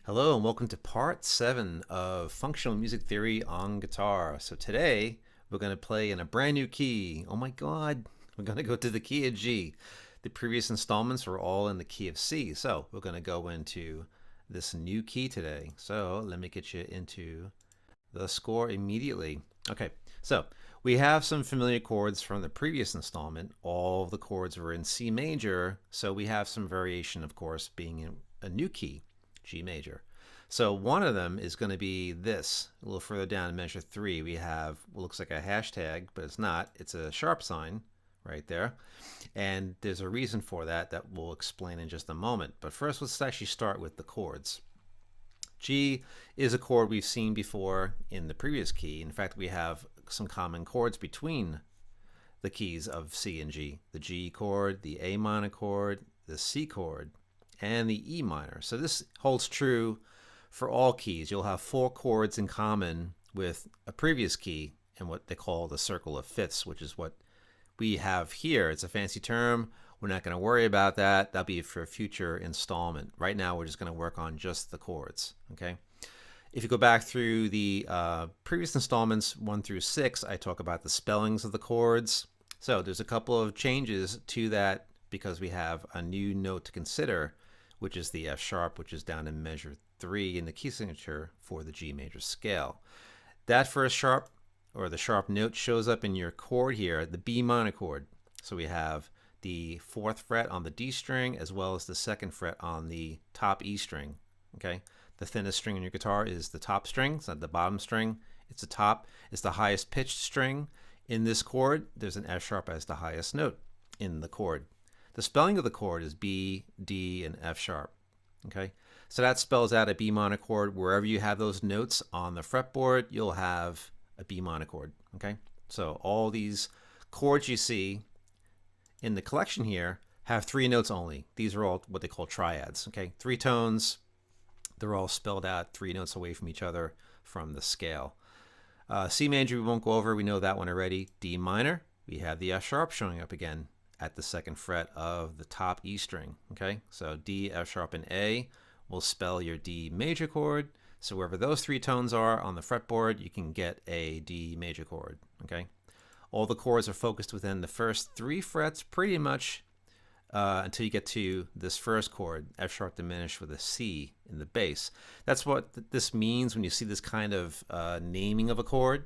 Hello and welcome to part 7 of Functional Music Theory on Guitar. So today we're going to play in a brand new key. Oh my god, we're going to go to the key of G. The previous installments were all in the key of C. So we're going to go into this new key today. So let me get you into the score immediately. Okay, so we have some familiar chords from the previous installment. All of the chords were in C major, so we have some variation, of course, being in a new key, G major. So one of them is going to be this. A little further down in measure 3, we have what looks like a hashtag, but it's not. It's a sharp sign right there. And there's a reason for that that we'll explain in just a moment. But first, let's actually start with the chords. G is a chord we've seen before in the previous key. In fact, we have some common chords between the keys of C and G. The G chord, the A minor chord, the C chord, and the E minor. So this holds true for all keys. You'll have 4 chords in common with a previous key and what they call the circle of fifths, which is what we have here. It's a fancy term. We're not going to worry about that. That'll be for a future installment. Right now, we're just going to work on just the chords. Okay. If you go back through the previous installments, 1 through 6, I talk about the spellings of the chords. So there's a couple of changes to that because we have a new note to consider, which is the F sharp, which is down in measure 3 in the key signature for the G major scale. That first sharp, or the sharp note, shows up in your chord here, the B minor chord. So we have the 4th fret on the D string as well as the 2nd fret on the top E string. Okay, the thinnest string in your guitar is the top string. It's not the bottom string. It's the top. It's the highest pitched string in this chord. There's an F sharp as the highest note in the chord. The spelling of the chord is B, D, and F sharp. Okay, so that spells out a B minor chord. Wherever you have those notes on the fretboard, you'll have a B minor chord. Okay, so all these chords you see in the collection here have 3 notes only. These are all what they call triads. Okay, 3 tones. They're all spelled out 3 notes away from each other from the scale. C major we won't go over. We know that one already. D minor, we have the F sharp showing up again at the 2nd fret of the top E string. Okay, so D, F sharp, and A will spell your D major chord. So wherever those 3 tones are on the fretboard, you can get a D major chord. Okay, all the chords are focused within the first 3 frets pretty much until you get to this first chord, F sharp diminished with a C in the bass. That's what this means when you see this kind of naming of a chord.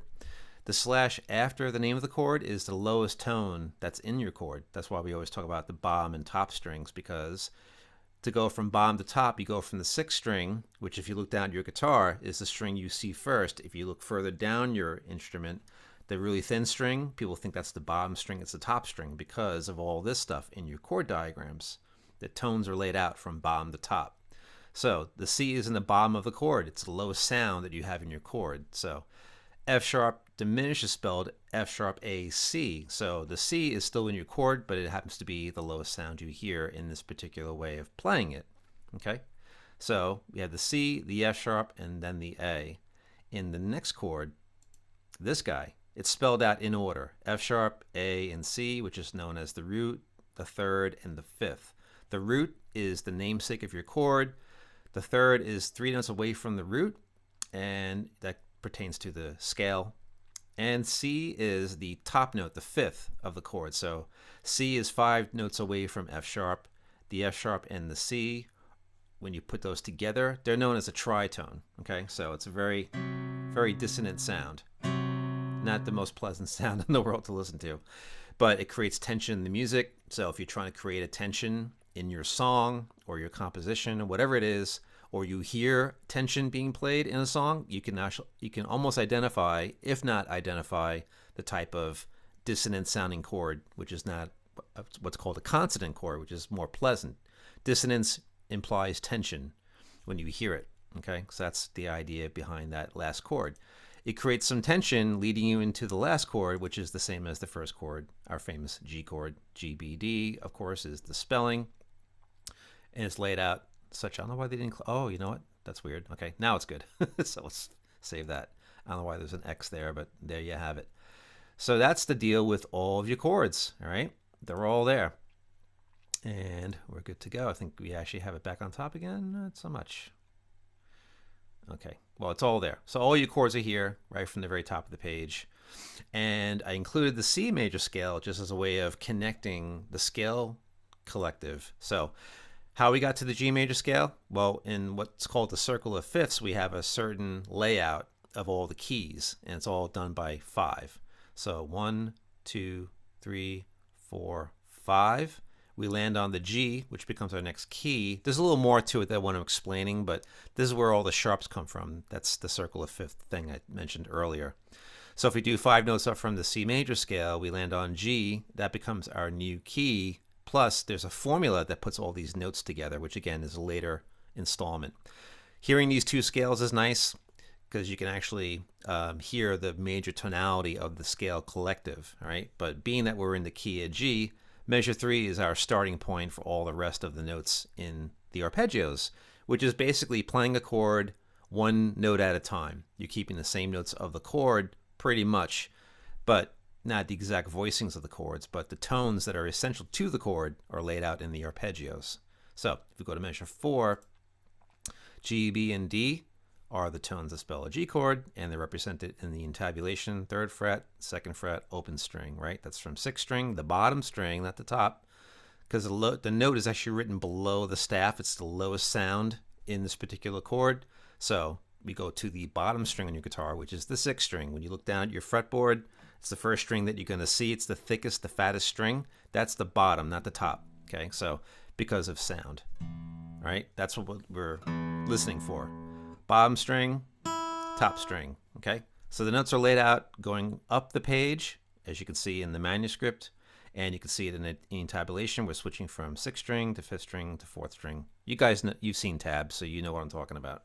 The slash after the name of the chord is the lowest tone that's in your chord. That's why we always talk about the bottom and top strings, because to go from bottom to top, you go from the 6th string, which if you look down at your guitar is the string you see first. If you look further down your instrument, the really thin string, people think that's the bottom string, it's the top string because of all this stuff in your chord diagrams. The tones are laid out from bottom to top. So the C is in the bottom of the chord. It's the lowest sound that you have in your chord. So F sharp diminished is spelled F sharp A C. So the C is still in your chord, but it happens to be the lowest sound you hear in this particular way of playing it. Okay, so we have the C, the F sharp, and then the A. In the next chord, this guy, it's spelled out in order: F sharp, A, and C, which is known as the root, the 3rd, and the 5th. The root is the namesake of your chord. The 3rd is 3 notes away from the root, and that pertains to the scale. And C is the top note, the 5th of the chord. So C is 5 notes away from F sharp. The F sharp and the C, when you put those together, they're known as a tritone. Okay, so it's a very, very dissonant sound. Not the most pleasant sound in the world to listen to, but it creates tension in the music. So if you're trying to create a tension in your song or your composition or whatever it is, or you hear tension being played in a song, you can almost identify, if not identify, the type of dissonant sounding chord, which is not what's called a consonant chord, which is more pleasant. Dissonance implies tension when you hear it. Okay, so that's the idea behind that last chord. It creates some tension leading you into the last chord, which is the same as the first chord, our famous G chord. G, B, D, of course, is the spelling. And it's laid out such, I don't know why they didn't, oh, you know what? That's weird. Okay, now it's good. So let's save that. I don't know why there's an X there, but there you have it. So that's the deal with all of your chords, all right? They're all there. And we're good to go. I think we actually have it back on top again. Not so much. Okay, well, it's all there. So all your chords are here right from the very top of the page. And I included the C major scale just as a way of connecting the scale collective. So how we got to the G major scale? Well, in what's called the circle of fifths, we have a certain layout of all the keys, and it's all done by 5. So 1, 2, 3, 4, 5. We land on the G, which becomes our next key. There's a little more to it that I'm explaining, but this is where all the sharps come from. That's the circle of fifth thing I mentioned earlier. So if we do 5 notes up from the C major scale, we land on G. That becomes our new key. Plus, there's a formula that puts all these notes together, which again is a later installment. Hearing these two scales is nice because you can actually hear the major tonality of the scale collective, right? But being that we're in the key of G, measure 3 is our starting point for all the rest of the notes in the arpeggios, which is basically playing a chord one note at a time. You're keeping the same notes of the chord pretty much, but not the exact voicings of the chords, but the tones that are essential to the chord are laid out in the arpeggios. So if we go to measure 4, G, B, and D are the tones that spell a G chord, and they're represented in the intabulation, 3rd fret, 2nd fret, open string, right? That's from 6th string, the bottom string, not the top, because the note is actually written below the staff. It's the lowest sound in this particular chord. So we go to the bottom string on your guitar, which is the 6th string. When you look down at your fretboard, it's the first string that you're going to see. It's the thickest, the fattest string. That's the bottom, not the top. Okay, so because of sound, right? That's what we're listening for. Bottom string, top string. Okay, so the notes are laid out going up the page, as you can see in the manuscript, and you can see it in the intabulation. We're switching from 6th string to 5th string to 4th string. You guys know, you've seen tabs, so you know what I'm talking about.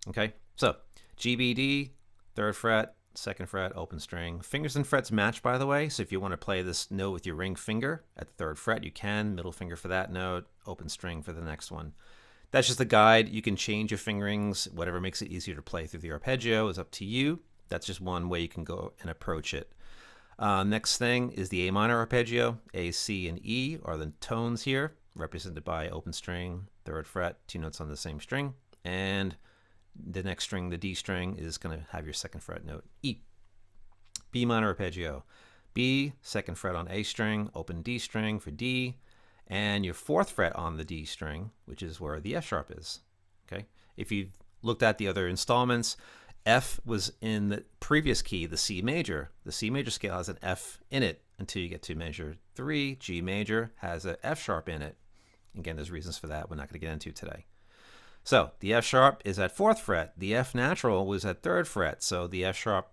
Okay, so G, B, D, 3rd fret, 2nd fret, open string. Fingers and frets match, by the way, so if you want to play this note with your ring finger at the 3rd fret, you can. Middle finger for that note, open string for the next one. That's just a guide. You can change your fingerings. Whatever makes it easier to play through the arpeggio is up to you. That's just one way you can go and approach it. Next thing is the A minor arpeggio. A, C, and E are the tones here, represented by open string, 3rd fret, 2 notes on the same string. And the next string, the D string, is going to have your 2nd fret note, E. B minor arpeggio. B, 2nd fret on A string, open D string for D, and your 4th fret on the D string, which is where the F sharp is. Okay. If you looked at the other installments, F was in the previous key, the C major. The C major scale has an F in it until you get to measure 3. G major has an F sharp in it. Again, there's reasons for that we're not going to get into today. So the F sharp is at 4th fret. The F natural was at 3rd fret. So the F sharp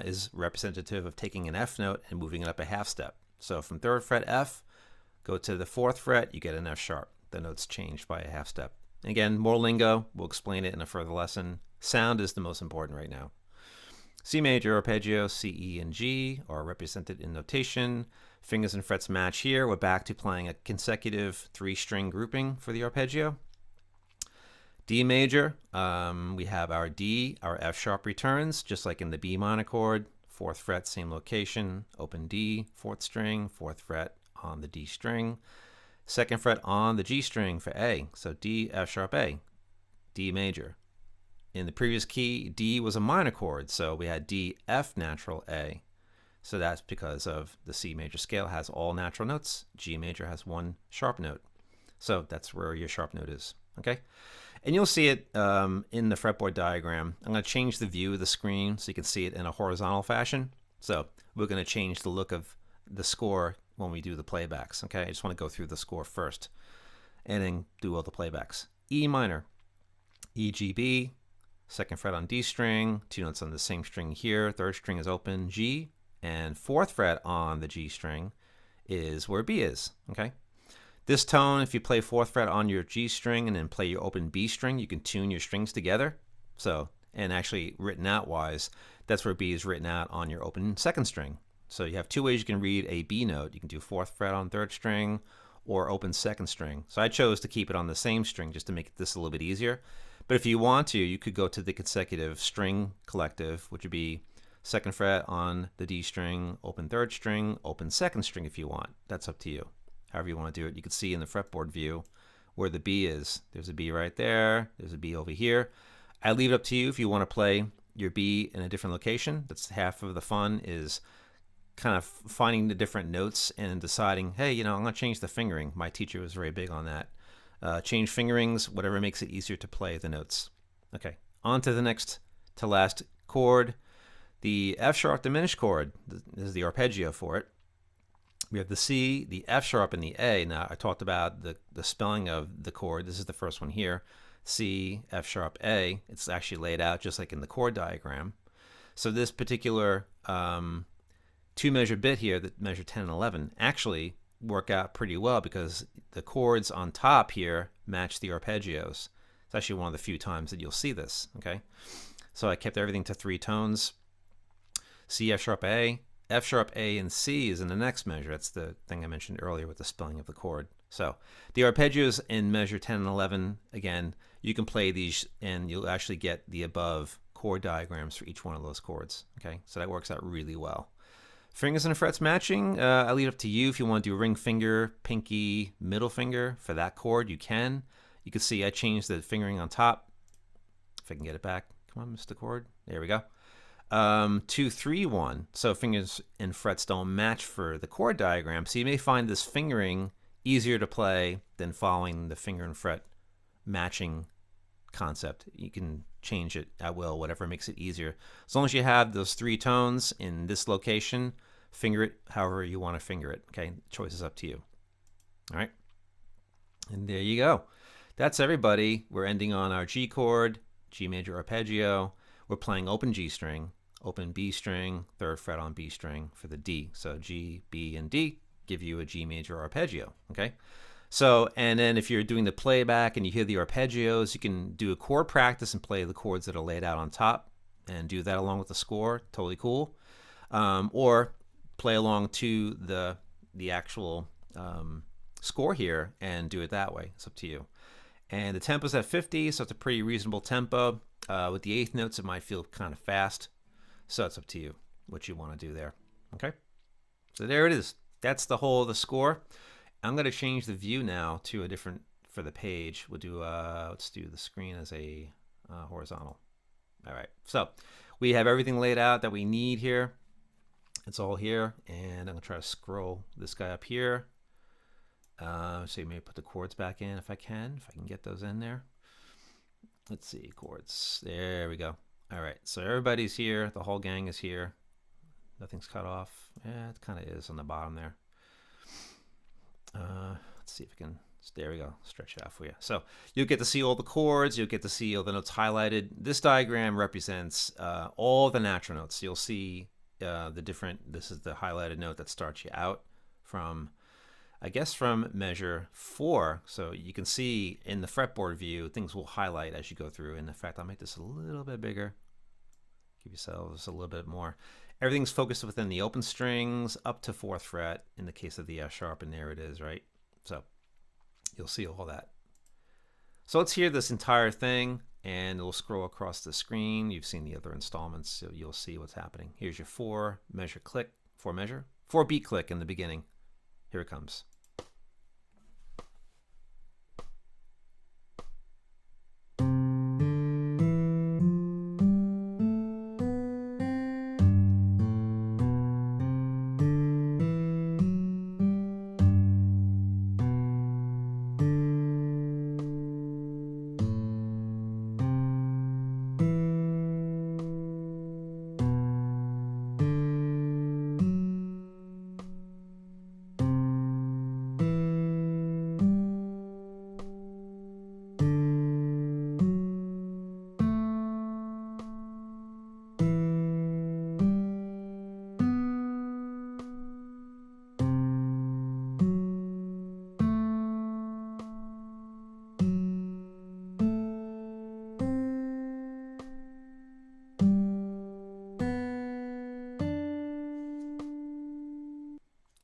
is representative of taking an F note and moving it up a half step. So from 3rd fret F, go to the 4th fret, you get an F sharp. The note's changed by a half step. Again, more lingo. We'll explain it in a further lesson. Sound is the most important right now. C major arpeggio, C, E, and G are represented in notation. Fingers and frets match here. We're back to playing a consecutive 3-string grouping for the arpeggio. D major, we have our D, our F sharp returns, just like in the B minor chord. 4th fret, same location, open D, 4th string, 4th fret on the D string. 2nd fret on the G string for A, so D, F sharp, A, D major. In the previous key, D was a minor chord, so we had D, F natural, A. So that's because of the C major scale has all natural notes. G major has 1 sharp note. So that's where your sharp note is, okay? And you'll see it in the fretboard diagram. I'm going to change the view of the screen so you can see it in a horizontal fashion. So we're going to change the look of the score when we do the playbacks, okay? I just want to go through the score first and then do all the playbacks. E minor, E, G, B, 2nd fret on D string, 2 notes on the same string here, 3rd string is open, G, and 4th fret on the G string is where B is, okay? This tone, if you play 4th fret on your G string and then play your open B string, you can tune your strings together. So, and actually written out wise, that's where B is written out on your open 2nd string. So you have 2 ways you can read a B note. You can do 4th fret on 3rd string or open 2nd string. So I chose to keep it on the same string just to make this a little bit easier. But if you want to, you could go to the consecutive string collective, which would be 2nd fret on the D string, open 3rd string, open 2nd string if you want. That's up to you. However you want to do it. You can see in the fretboard view where the B is. There's a B right there. There's a B over here. I leave it up to you if you want to play your B in a different location. That's half of the fun, is kind of finding the different notes and deciding, hey, I'm going to change the fingering. My teacher was very big on that. Change fingerings, whatever makes it easier to play the notes. Okay, on to the next to last chord, the F sharp diminished chord. This is the arpeggio for it. We have the C, the F sharp, and the A. Now, I talked about the spelling of the chord. This is the first one here. C, F sharp, A. It's actually laid out just like in the chord diagram. So this particular two-measure bit here, that measure 10 and 11, actually work out pretty well because the chords on top here match the arpeggios. It's actually one of the few times that you'll see this, okay? So I kept everything to 3 tones. C, F sharp, A. F sharp, A, and C is in the next measure. That's the thing I mentioned earlier with the spelling of the chord. So the arpeggios in measure 10 and 11, again, you can play these and you'll actually get the above chord diagrams for each one of those chords, okay? So that works out really well. Fingers and frets matching, I leave it up to you. If you want to do ring finger, pinky, middle finger for that chord, you can. You can see I changed the fingering on top. If I can get it back. Come on, Mr. Chord. There we go. 2, 3, 1. So fingers and frets don't match for the chord diagram. So you may find this fingering easier to play than following the finger and fret matching concept. You can change it at will, whatever makes it easier. As long as you have those 3 tones in this location, finger it however you want to finger it. Okay, the choice is up to you. All right, and there you go. That's everybody. We're ending on our G chord, G major arpeggio. We're playing open G string, open B string, 3rd fret on B string for the D. So G, B, and D give you a G major arpeggio. Okay. So, and then if you're doing the playback and you hear the arpeggios, you can do a chord practice and play the chords that are laid out on top and do that along with the score. Totally cool. Or play along to the actual score here and do it that way. It's up to you. And the tempo's at 50, so it's a pretty reasonable tempo. With the 8th notes, it might feel kind of fast. So it's up to you what you want to do there. Okay? So there it is. That's the whole of the score. I'm going to change the view now to a different, for the page. We'll do, let's do the screen as a horizontal. All right. So we have everything laid out that we need here. It's all here. And I'm going to try to scroll this guy up here. So maybe put the chords back in if I can get those in there. Let's see, chords. There we go. All right. So everybody's here. The whole gang is here. Nothing's cut off. Yeah, it kind of is on the bottom there. Let's see if I can, there we go, stretch it out for you. So you'll get to see all the chords, you'll get to see all the notes highlighted. This diagram represents all the natural notes. You'll see the different, this is the highlighted note that starts you out from, I guess, from measure 4. So you can see in the fretboard view, things will highlight as you go through. And in fact, I'll make this a little bit bigger. Give yourselves a little bit more. Everything's focused within the open strings up to 4th fret in the case of the F sharp, and there it is, right? So you'll see all that. So let's hear this entire thing, and we'll scroll across the screen. You've seen the other installments, so you'll see what's happening. Here's your 4 measure click, 4 beat click in the beginning. Here it comes.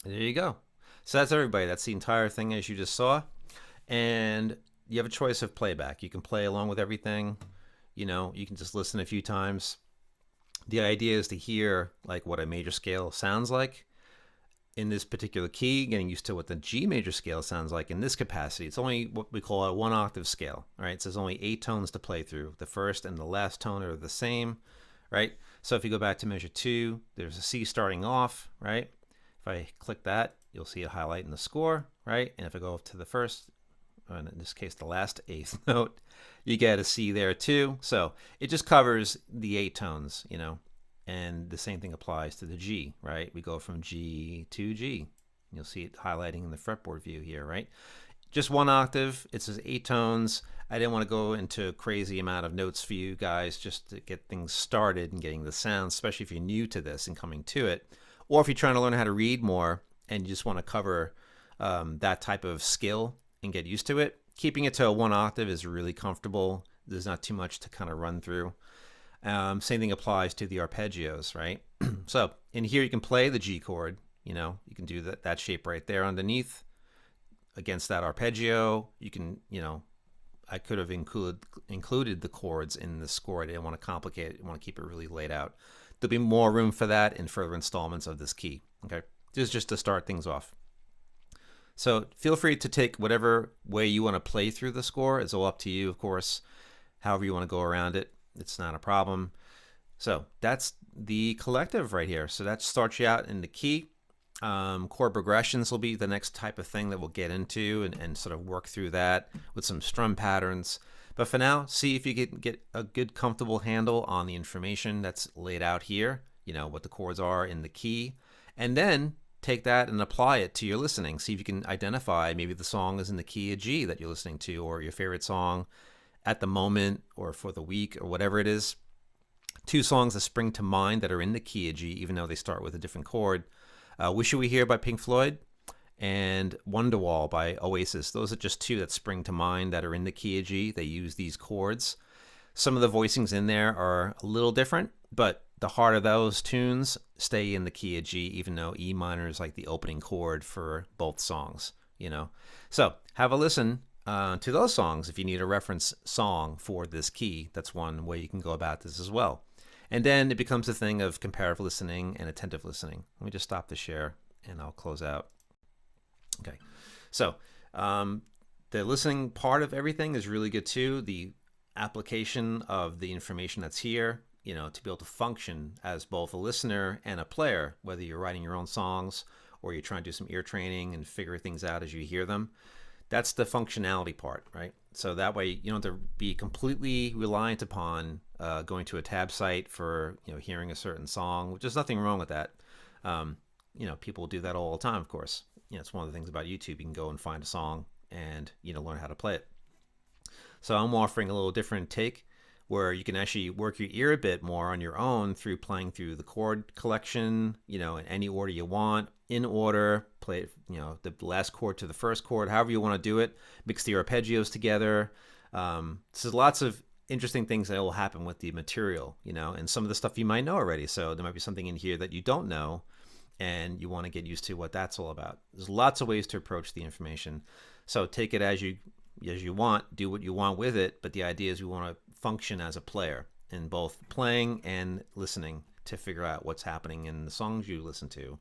There you go. So that's everybody. That's the entire thing as you just saw. And you have a choice of playback. You can play along with everything. You know, you can just listen a few times. The idea is to hear like what a major scale sounds like. in this particular key, getting used to what the G major scale sounds like in this capacity. It's only what we call a 1-octave scale, right? So there's only 8 tones to play through. The first and the last tone are the same, right? So if you go back to measure 2, there's a C starting off, right? If I click that, you'll see a highlight in the score, right? And if I go up to the first, or in this case, the last 8th note, you get a C there too. So it just covers the 8 tones, you know, and the same thing applies to the G, right? We go from G to G. You'll see it highlighting in the fretboard view here, right? Just 1 octave. It says 8 tones. I didn't want to go into a crazy amount of notes for you guys just to get things started and getting the sounds, especially if you're new to this and coming to it. Or if you're trying to learn how to read more and you just want to cover that type of skill and get used to it, keeping it to a 1 octave is really comfortable. There's not too much to kind of run through. Same thing applies to the arpeggios, right? So in here you can play the G chord. You know, you can do that shape right there underneath against that arpeggio. You can, you know, I could have included the chords in the score. I didn't want to complicate it. I want to keep it really laid out. There'll be more room for that in further installments of this key. Okay, this is just to start things off. So feel free to take whatever way you want to play through the score. It's all up to you, of course. However you want to go around it, it's not a problem. So that's the collective right here. So that starts you out in the key. Chord progressions will be the next type of thing that we'll get into and sort of work through that with some strum patterns. But for now, see if you can get a good, comfortable handle on the information that's laid out here, you know, what the chords are in the key, and then take that and apply it to your listening. See if you can identify maybe the song is in the key of G that you're listening to, or your favorite song at the moment or for the week or whatever it is. 2 songs that spring to mind that are in the key of G, even though they start with a different chord. Wish You Were Here by Pink Floyd and Wonderwall by Oasis. Those are just 2 that spring to mind that are in the key of G. They use these chords. Some of the voicings in there are a little different, but the heart of those tunes stay in the key of G, even though E minor is like the opening chord for both songs, you know. So have a listen to those songs if you need a reference song for this key. That's one way you can go about this as well. And then it becomes a thing of comparative listening and attentive listening. Let me just stop the share and I'll close out. Okay, so the listening part of everything is really good too. The application of the information that's here, you know, to be able to function as both a listener and a player, whether you're writing your own songs or you're trying to do some ear training and figure things out as you hear them. That's the functionality part, right? So that way you don't have to be completely reliant upon going to a tab site for, you know, hearing a certain song, which is nothing wrong with that. You know, people do that all the time, of course. You know, it's one of the things about YouTube. You can go and find a song and, you know, learn how to play it. So I'm offering a little different take where you can actually work your ear a bit more on your own through playing through the chord collection, you know, in any order you want, in order, play, you know, the last chord to the first chord, however you want to do it, mix the arpeggios together. So lots of interesting things that will happen with the material, you know, and some of the stuff you might know already. So there might be something in here that you don't know and you want to get used to what that's all about. There's lots of ways to approach the information. So take it as you want, do what you want with it, but the idea is we want to function as a player in both playing and listening to figure out what's happening in the songs you listen to.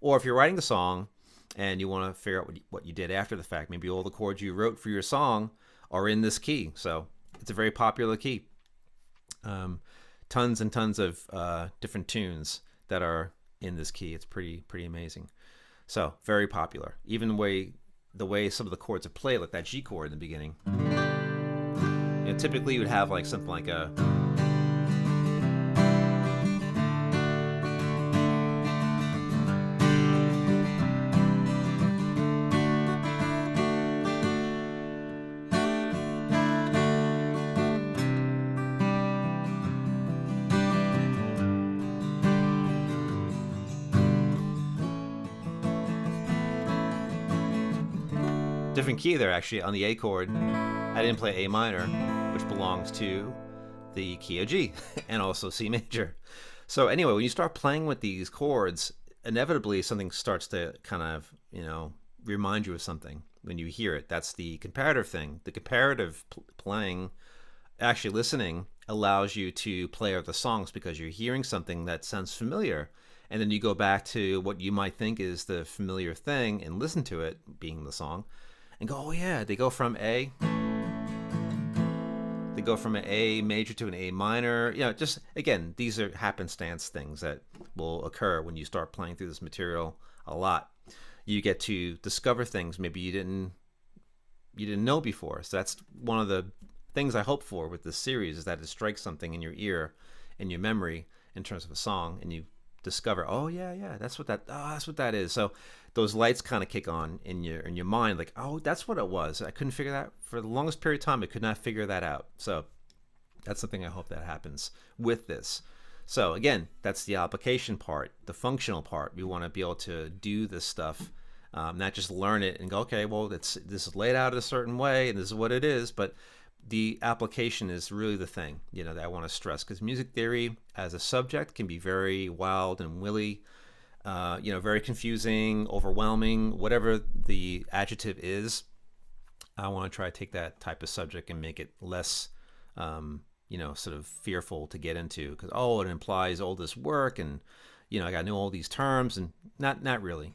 Or if you're writing a song and you want to figure out what you did after the fact, maybe all the chords you wrote for your song are in this key. So it's a very popular key. Tons and tons of different tunes that are in this key. It's pretty amazing. So very popular. Even the way some of the chords are played, like that G chord in the beginning. You know, typically you would have like something like a different key there actually on the A chord. I didn't play A minor, which belongs to the key of G and also C major. So anyway, when you start playing with these chords, inevitably something starts to kind of, you know, remind you of something when you hear it. That's the comparative thing. The comparative playing, actually listening, allows you to play other songs because you're hearing something that sounds familiar. and then you go back to what you might think is the familiar thing and listen to it, being the song, and go, oh yeah, they go from an A major to an A minor. Just again, these are happenstance things that will occur when you start playing through this material a lot. You get to discover things maybe you didn't know before. So that's one of the things I hope for with this series, is that it strikes something in your ear, in your memory, in terms of a song, and you discover, oh yeah, that's what that is. So those lights kind of kick on in your mind, like, oh, that's what it was. I couldn't figure that for the longest period of time. I could not figure that out. So that's something I hope that happens with this. So again, that's the application part, the functional part. We want to be able to do this stuff, not just learn it and go, okay, well, this is laid out a certain way and this is what it is, but the application is really the thing, that I want to stress, because music theory as a subject can be very wild and willy, very confusing, overwhelming, whatever the adjective is. I want to try to take that type of subject and make it less, sort of fearful to get into, because, it implies all this work and, I got to know all these terms, and not really,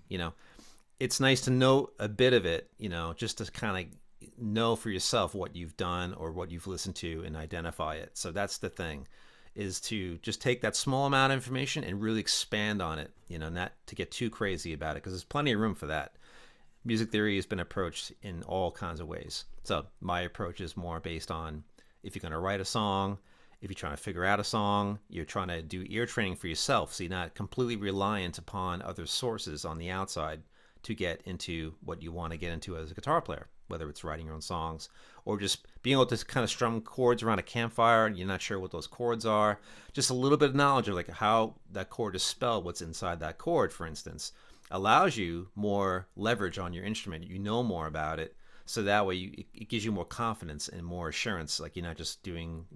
It's nice to know a bit of it, just to kind of know for yourself what you've done or what you've listened to and identify it. So that's the thing, is to just take that small amount of information and really expand on it, not to get too crazy about it, because there's plenty of room for that. Music theory has been approached in all kinds of ways. So my approach is more based on, if you're going to write a song, if you're trying to figure out a song, you're trying to do ear training for yourself, so you're not completely reliant upon other sources on the outside to get into what you want to get into as a guitar player, whether it's writing your own songs or just being able to kind of strum chords around a campfire and you're not sure what those chords are. Just a little bit of knowledge of like how that chord is spelled, what's inside that chord, for instance, allows you more leverage on your instrument. You know more about it, so that way it gives you more confidence and more assurance. Like, you're not just doing,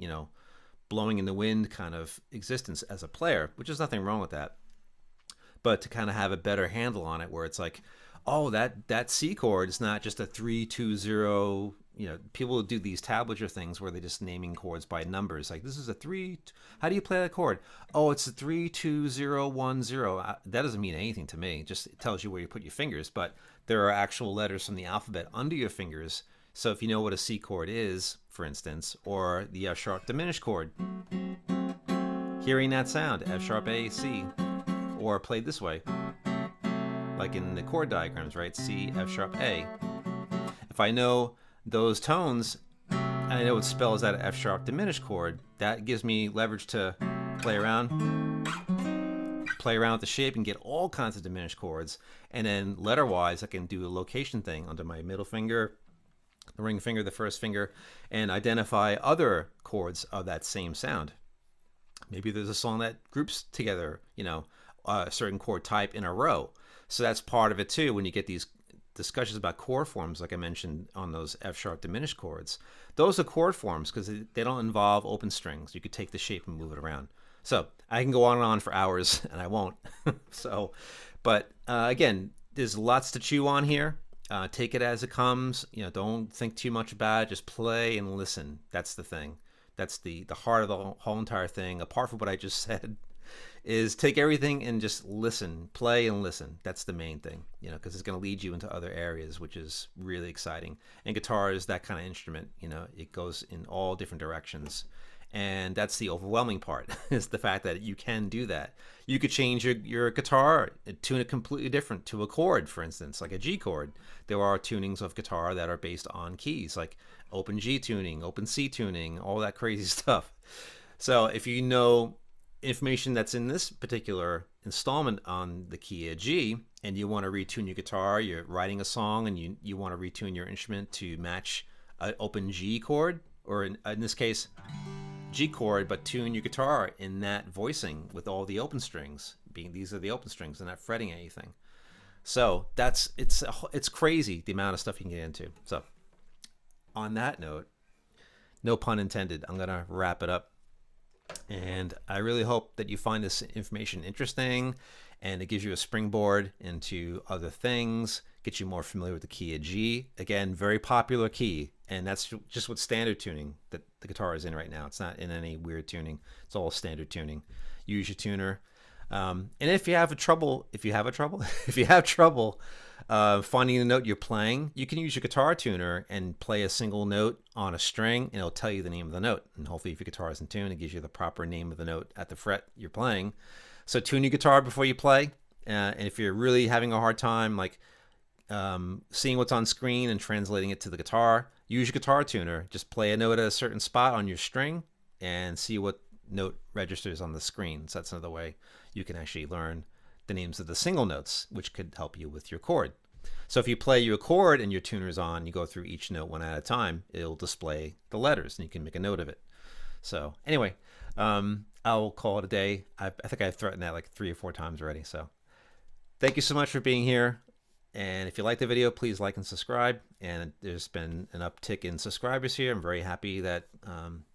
blowing in the wind kind of existence as a player, which is nothing wrong with that. But to kind of have a better handle on it, where it's like, oh, that C chord is not just a 3-2-0. People do these tablature things where they're just naming chords by numbers. Like, this is a 3. How do you play that chord? Oh, it's a 3-2-0-1-0. That doesn't mean anything to me. Just it tells you where you put your fingers. But there are actual letters from the alphabet under your fingers. So if you know what a C chord is, for instance, or the F sharp diminished chord, hearing that sound, F sharp A C, or played this way, like in the chord diagrams, right? C, F sharp, A. If I know those tones, and I know what spells that F sharp diminished chord, that gives me leverage to play around with the shape and get all kinds of diminished chords. And then letter-wise, I can do a location thing under my middle finger, the ring finger, the first finger, and identify other chords of that same sound. Maybe there's a song that groups together, a certain chord type in a row. So that's part of it too. When you get these discussions about chord forms, like I mentioned on those F sharp diminished chords, those are chord forms because they don't involve open strings. You could take the shape and move it around. So I can go on and on for hours, and I won't. But again, there's lots to chew on here. Take it as it comes. Don't think too much about it. Just play and listen. That's the thing. That's the heart of the whole entire thing. Apart from what I just said, is take everything and just listen, play and listen. That's the main thing, because it's going to lead you into other areas, which is really exciting. And guitar is that kind of instrument. It goes in all different directions. And that's the overwhelming part, is the fact that you can do that. You could change your guitar, tune it completely different to a chord, for instance, like a G chord. There are tunings of guitar that are based on keys, like open G tuning, open C tuning, all that crazy stuff. So if you know information that's in this particular installment on the key of G, and you want to retune your guitar, you're writing a song, and you want to retune your instrument to match an open G chord, or in this case, G chord, but tune your guitar in that voicing with all the open strings, being these are the open strings and not fretting anything. So it's crazy the amount of stuff you can get into. So on that note, no pun intended, I'm gonna wrap it up. And I really hope that you find this information interesting and it gives you a springboard into other things, gets you more familiar with the key of G. Again, very popular key, and that's just what standard tuning that the guitar is in right now. It's not in any weird tuning. It's all standard tuning. Use your tuner. And if you have trouble, if you have trouble finding the note you're playing, you can use your guitar tuner and play a single note on a string, and it'll tell you the name of the note. And hopefully, if your guitar is in tune, it gives you the proper name of the note at the fret you're playing. So tune your guitar before you play. And if you're really having a hard time, like seeing what's on screen and translating it to the guitar, use your guitar tuner. Just play a note at a certain spot on your string and see what note registers on the screen. So that's another way you can actually learn the names of the single notes, which could help you with your chord. So if you play your chord and your tuner's on, you go through each note one at a time, it'll display the letters and you can make a note of it. So anyway, I'll call it a day. I think I've threatened that like 3 or 4 times already. So thank you so much for being here. And if you like the video, please like and subscribe. And there's been an uptick in subscribers here. I'm very happy that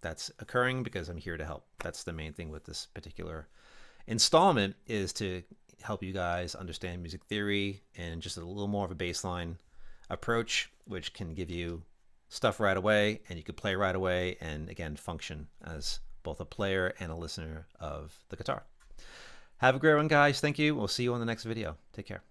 that's occurring because I'm here to help. That's the main thing with this particular installment, is to help you guys understand music theory and just a little more of a baseline approach, which can give you stuff right away and you can play right away and again function as both a player and a listener of the guitar. Have a great one, guys. Thank you. We'll see you on the next video. Take care.